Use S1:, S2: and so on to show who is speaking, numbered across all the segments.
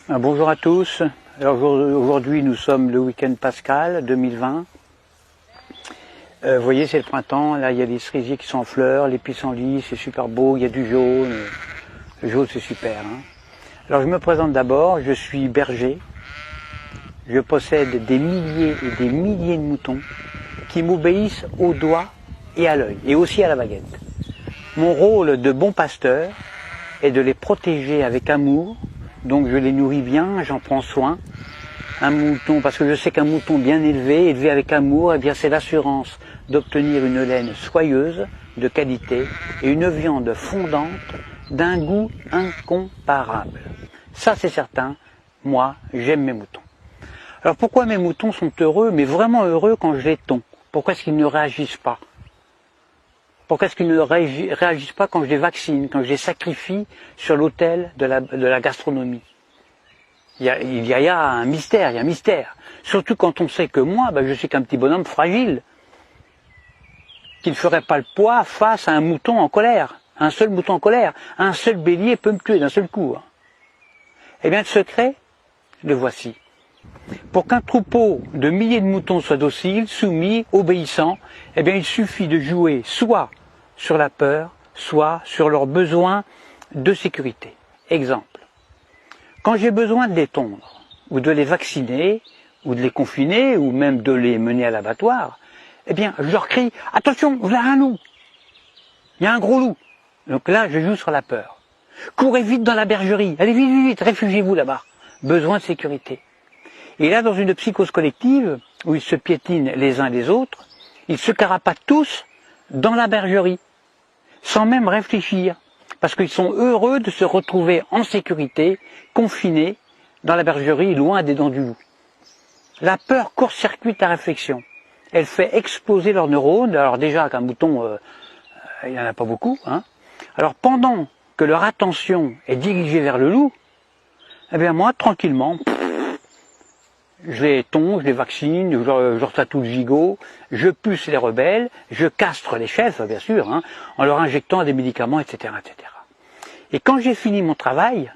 S1: Bonjour à tous. Alors aujourd'hui nous sommes le week-end pascal 2020. Vous voyez, c'est le printemps, là il y a des cerisiers qui sont en fleurs, les pissenlits, c'est super beau, il y a du jaune. Le jaune c'est super. Alors je me présente d'abord, je suis berger. Je possède des milliers et des milliers de moutons qui m'obéissent au doigt et à l'œil, et aussi à la baguette. Mon rôle de bon pasteur est de les protéger avec amour, donc je les nourris bien, j'en prends soin. Un mouton, parce que je sais qu'un mouton bien élevé, élevé avec amour, eh bien c'est l'assurance d'obtenir une laine soyeuse, de qualité, et une viande fondante d'un goût incomparable. Ça c'est certain, moi j'aime mes moutons. Alors pourquoi mes moutons sont heureux, mais vraiment heureux quand je les tonds? Pourquoi est-ce qu'ils ne réagissent pas? Pourquoi est-ce qu'ils ne réagissent pas quand je les vaccine, quand je les sacrifie sur l'autel de la gastronomie? Il y a un mystère, il y a un mystère. Surtout quand on sait que moi, je suis qu'un petit bonhomme fragile, qui ne ferait pas le poids face à un mouton en colère, un seul mouton en colère. Un seul bélier peut me tuer d'un seul coup. Eh bien le secret, le voici. Pour qu'un troupeau de milliers de moutons soit docile, soumis, obéissant, eh bien il suffit de jouer soit sur la peur, soit sur leurs besoins de sécurité. Exemple. Quand j'ai besoin de les tondre, ou de les vacciner, ou de les confiner, ou même de les mener à l'abattoir, eh bien je leur crie « Attention, voilà un loup ! Il y a un gros loup !» Donc là, je joue sur la peur. « Courez vite dans la bergerie, allez vite, vite, vite, réfugiez-vous là-bas. » Besoin de sécurité. Et là, dans une psychose collective, où ils se piétinent les uns les autres, ils se carapatent tous dans la bergerie, sans même réfléchir, parce qu'ils sont heureux de se retrouver en sécurité, confinés dans la bergerie, loin des dents du loup. La peur court-circuite la réflexion. Elle fait exploser leurs neurones. Alors déjà, qu'un mouton, il n'y en a pas beaucoup. Alors pendant que leur attention est dirigée vers le loup, eh bien moi, tranquillement, je les tonds, je les vaccine, je leur tatoue le gigot, je puce les rebelles, je castre les chefs, bien sûr, en leur injectant des médicaments, etc., etc. Et quand j'ai fini mon travail,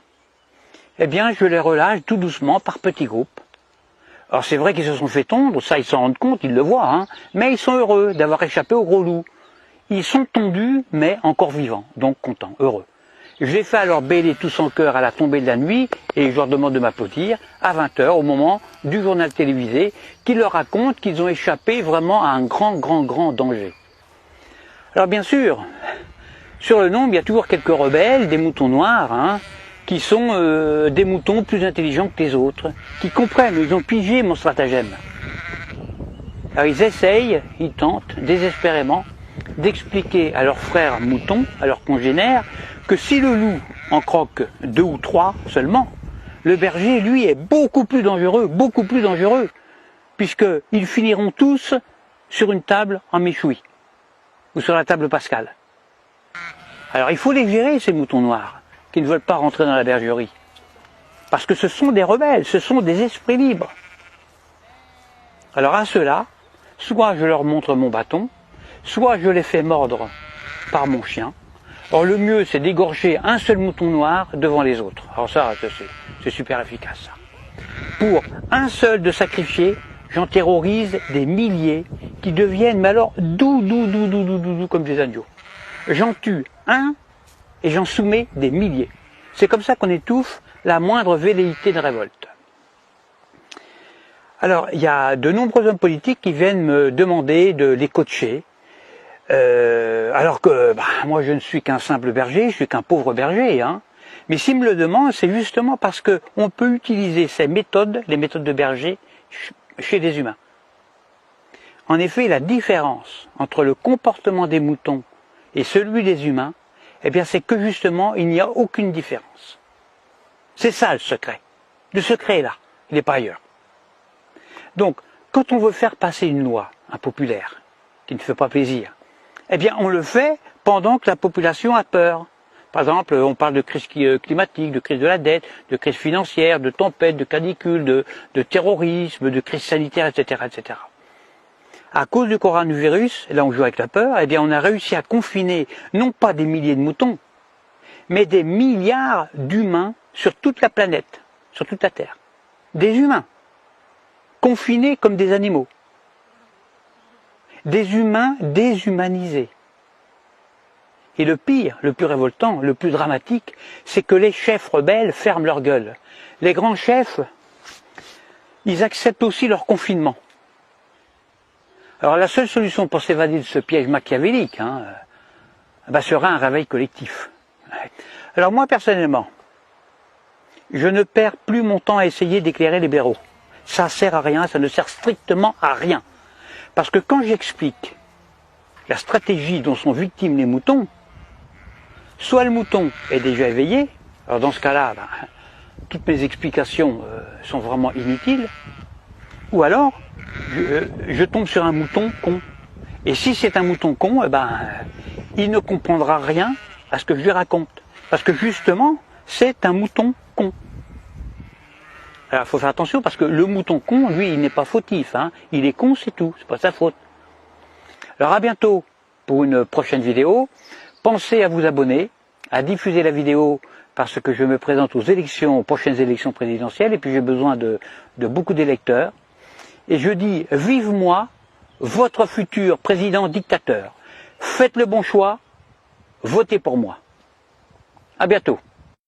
S1: eh bien, je les relâche tout doucement par petits groupes. Alors c'est vrai qu'ils se sont fait tondre, ça ils s'en rendent compte, ils le voient, mais ils sont heureux d'avoir échappé au gros loup. Ils sont tondus, mais encore vivants, donc contents, heureux. Je les fais alors bêler tous en chœur à la tombée de la nuit et je leur demande de m'applaudir à 20h au moment du journal télévisé qui leur raconte qu'ils ont échappé vraiment à un grand danger. Alors bien sûr, sur le nombre, il y a toujours quelques rebelles, des moutons noirs, qui sont des moutons plus intelligents que les autres, qui comprennent, ils ont pigé mon stratagème. Alors ils essayent, ils tentent désespérément d'expliquer à leurs frères moutons, à leurs congénères, que si le loup en croque 2 ou 3 seulement, le berger, lui, est beaucoup plus dangereux, puisqu'ils finiront tous sur une table en méchoui, ou sur la table pascale. Alors il faut les gérer, ces moutons noirs, qui ne veulent pas rentrer dans la bergerie, parce que ce sont des rebelles, ce sont des esprits libres. Alors à ceux-là, soit je leur montre mon bâton, soit je les fais mordre par mon chien. Or le mieux c'est d'égorger un seul mouton noir devant les autres. Alors ça, c'est super efficace ça. Pour un seul de sacrifier, j'en terrorise des milliers qui deviennent, mais alors doux comme des agneaux. J'en tue un et j'en soumets des milliers. C'est comme ça qu'on étouffe la moindre velléité de révolte. Alors il y a de nombreux hommes politiques qui viennent me demander de les coacher. Alors que moi je ne suis qu'un simple berger, je suis qu'un pauvre berger. Mais s'ils me le demandent, c'est justement parce qu'on peut utiliser ces méthodes, les méthodes de berger, chez des humains. En effet, la différence entre le comportement des moutons et celui des humains, eh bien c'est que justement il n'y a aucune différence. C'est ça le secret. Le secret est là, il n'est pas ailleurs. Donc, quand on veut faire passer une loi impopulaire, qui ne fait pas plaisir, eh bien on le fait pendant que la population a peur. Par exemple, on parle de crise climatique, de crise de la dette, de crise financière, de tempête, de canicule, de terrorisme, de crise sanitaire, etc., etc. À cause du coronavirus, là on joue avec la peur, eh bien on a réussi à confiner non pas des milliers de moutons, mais des milliards d'humains sur toute la planète. sur toute la Terre. Des humains, confinés comme des animaux. Des humains déshumanisés. Et le pire, le plus révoltant, le plus dramatique, c'est que les chefs rebelles ferment leur gueule. Les grands chefs, ils acceptent aussi leur confinement. Alors la seule solution pour s'évader de ce piège machiavélique sera un réveil collectif. Alors moi personnellement, je ne perds plus mon temps à essayer d'éclairer les blaireaux. Ça ne sert à rien, ça ne sert strictement à rien. Parce que quand j'explique la stratégie dont sont victimes les moutons, soit le mouton est déjà éveillé, alors dans ce cas-là, toutes mes explications sont vraiment inutiles, ou alors je tombe sur un mouton con. Et si c'est un mouton con, il ne comprendra rien à ce que je lui raconte. Parce que justement, c'est un mouton con. Alors il faut faire attention parce que le mouton con, lui, il n'est pas fautif. Il est con, c'est tout, c'est pas sa faute. Alors à bientôt pour une prochaine vidéo. Pensez à vous abonner, à diffuser la vidéo parce que je me présente aux prochaines élections présidentielles et puis j'ai besoin de beaucoup d'électeurs. Et je dis, vive moi, votre futur président dictateur. Faites le bon choix, votez pour moi. À bientôt.